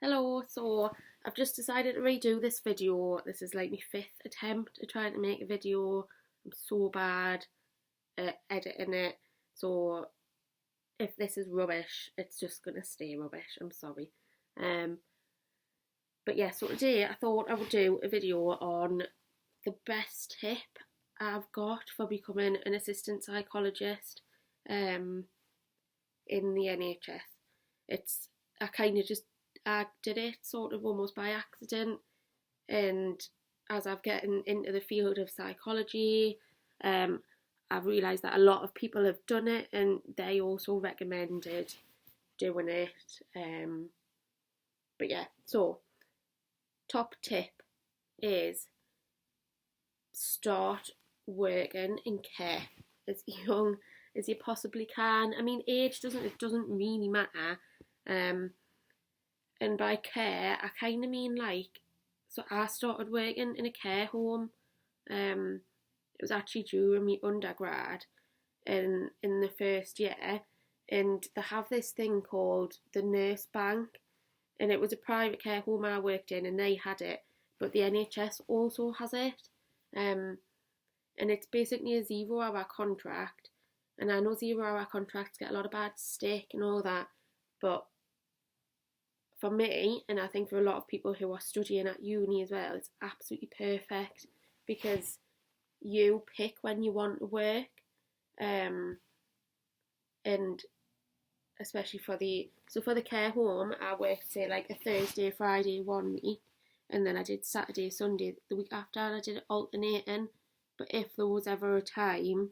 Hello, so I've just decided to redo this video. This is like my fifth attempt at trying to make a video. I'm so bad at editing it, so if this is rubbish, it's just gonna stay rubbish. I'm sorry. Um, but yeah, so today I thought I would do a video on the best tip I've got for becoming an assistant psychologist um, in the NHS. I kind of just I did it sort of almost by accident, and as I've gotten into the field of psychology, I've realised that a lot of people have done it and they also recommended doing it. But yeah, so top tip is start working in care as young as you possibly can. I mean, age doesn't really matter. And by care, I kind of mean so I started working in a care home. It was actually during my undergrad in the first year, and they have this thing called the nurse bank, and it was a private care home I worked in, and they had it, but the NHS also has it, and it's basically a 0 hour contract, and I know 0 hour contracts get a lot of bad stick and all that, but for me, and I think for a lot of people who are studying at uni as well, it's absolutely perfect because you pick when you want to work, and especially for the care home, I worked say like a Thursday, Friday one week, and then I did Saturday, Sunday the week after, and I did it alternating. But if there was ever a time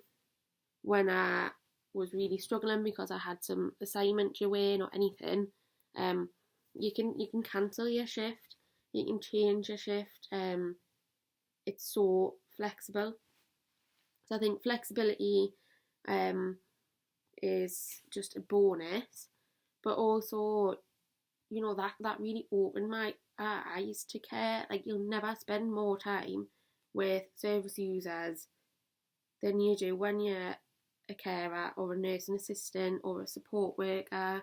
when I was really struggling because I had some assignment due in or anything, you can cancel your shift, you can change your shift. It's so flexible. So I think flexibility is just a bonus, but also, that really opened my eyes to care. Like, you'll never spend more time with service users than you do when you're a carer or a nursing assistant or a support worker,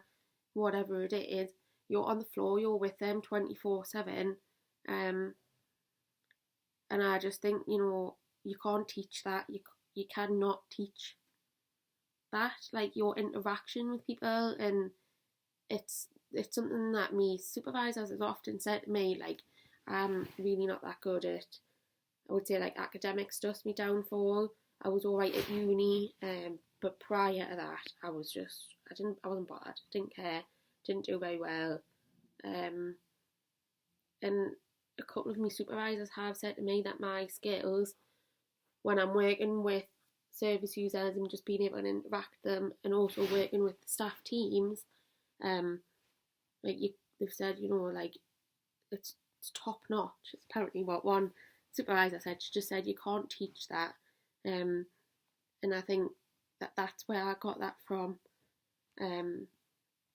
whatever it is. You're on the floor, you're with them 24/7. And I just think, you can't teach that. You cannot teach that, like your interaction with people, and it's something that me supervisors has often said to me, like, I'm really not that good at, I would say, like, academic stuff's my downfall. I was alright at uni, but prior to that, I wasn't bothered, didn't care, didn't do very well. And a couple of my supervisors have said to me that my skills when I'm working with service users and just being able to interact with them, and also working with the staff teams, they've said, like, it's top notch. It's apparently what one supervisor said. She just said you can't teach that, and I think that's where I got that from.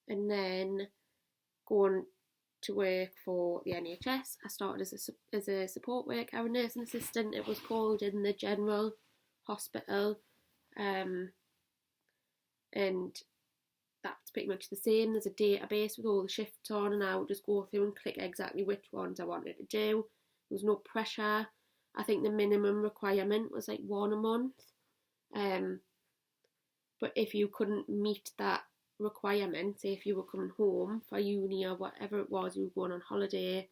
And then going to work for the NHS, I started as a support worker, a nursing assistant it was called, in the general hospital, and that's pretty much the same. There's a database with all the shifts on, and I would just go through and click exactly which ones I wanted to do. There was no pressure. I think the minimum requirement was like one a month, but if you couldn't meet that requirement, say if you were coming home for uni or whatever it was, you were going on holiday,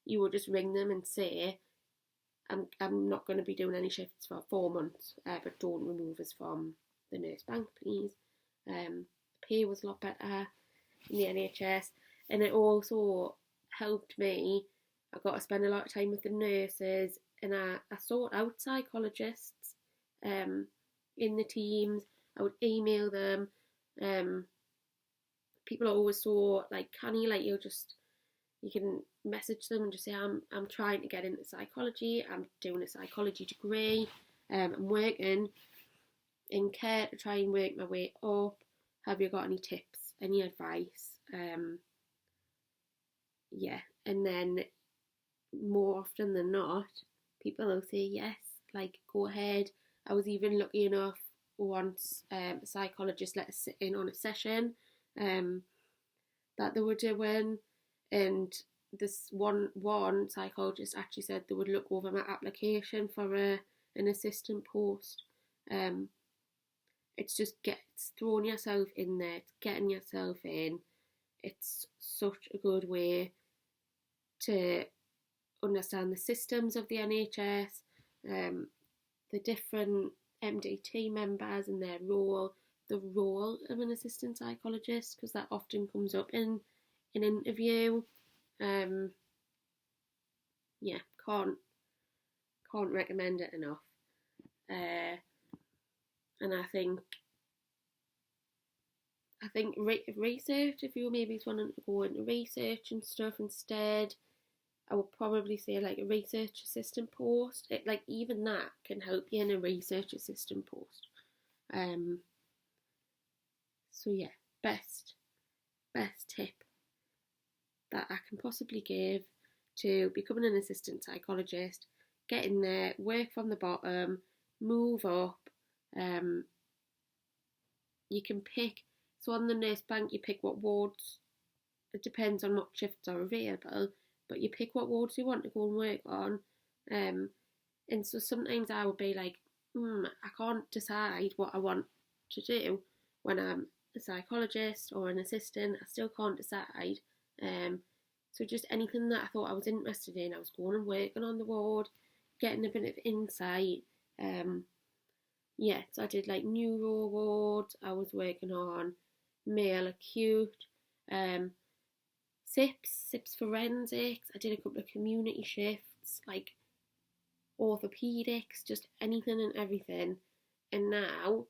you would just ring them and say, I'm not going to be doing any shifts for 4 months, but don't remove us from the nurse bank, please. The pay was a lot better in the NHS, and it also helped me. I got to spend a lot of time with the nurses, and I sought out psychologists in the teams. I would email them. People are always so like canny, like you can message them and just say, I'm trying to get into psychology, I'm doing a psychology degree, I'm working in care to try and work my way up. Have you got any tips, any advice? Yeah, and then more often than not, people will say yes, like, go ahead. I was even lucky enough once, a psychologist let us sit in on a session that they were doing, And this one psychologist actually said they would look over my application for an assistant post. It's just throwing yourself in there, it's getting yourself in. It's such a good way to understand the systems of the NHS, the different MDT members and their role, the role of an assistant psychologist, because that often comes up in an interview. Yeah, can't recommend it enough. And I think research, if you were maybe wanting to go into research and stuff instead, I would probably say like a research assistant post. Like even that can help you in a research assistant post. So yeah, best tip that I can possibly give to becoming an assistant psychologist: get in there, work from the bottom, move up. You can pick, so on the nurse bank you pick what wards, it depends on what shifts are available, but you pick what wards you want to go and work on. And so sometimes I would be like, I can't decide what I want to do when I'm a psychologist or an assistant. I still can't decide. So just anything that I thought I was interested in, I was going and working on the ward, getting a bit of insight. So I did like neuro wards. I was working on male acute, SIPS forensics. I did a couple of community shifts, like orthopedics, just anything and everything. And now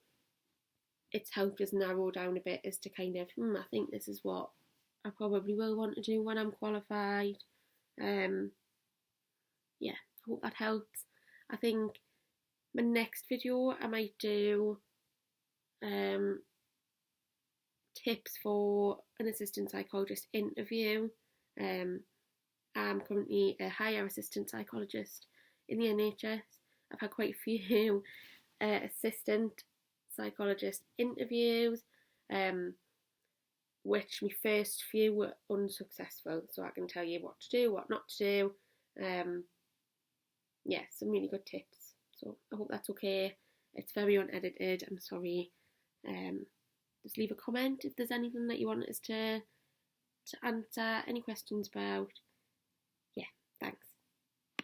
it's helped us narrow down a bit as to kind of, I think this is what I probably will want to do when I'm qualified. I hope that helps. I think my next video I might do tips for an assistant psychologist interview. I'm currently a higher assistant psychologist in the NHS. I've had quite a few assistant psychologist interviews, which my first few were unsuccessful, so I can tell you what to do, what not to do. Some really good tips, so I hope that's okay. It's very unedited, I'm sorry. Just leave a comment if there's anything that you want us to answer, any questions about.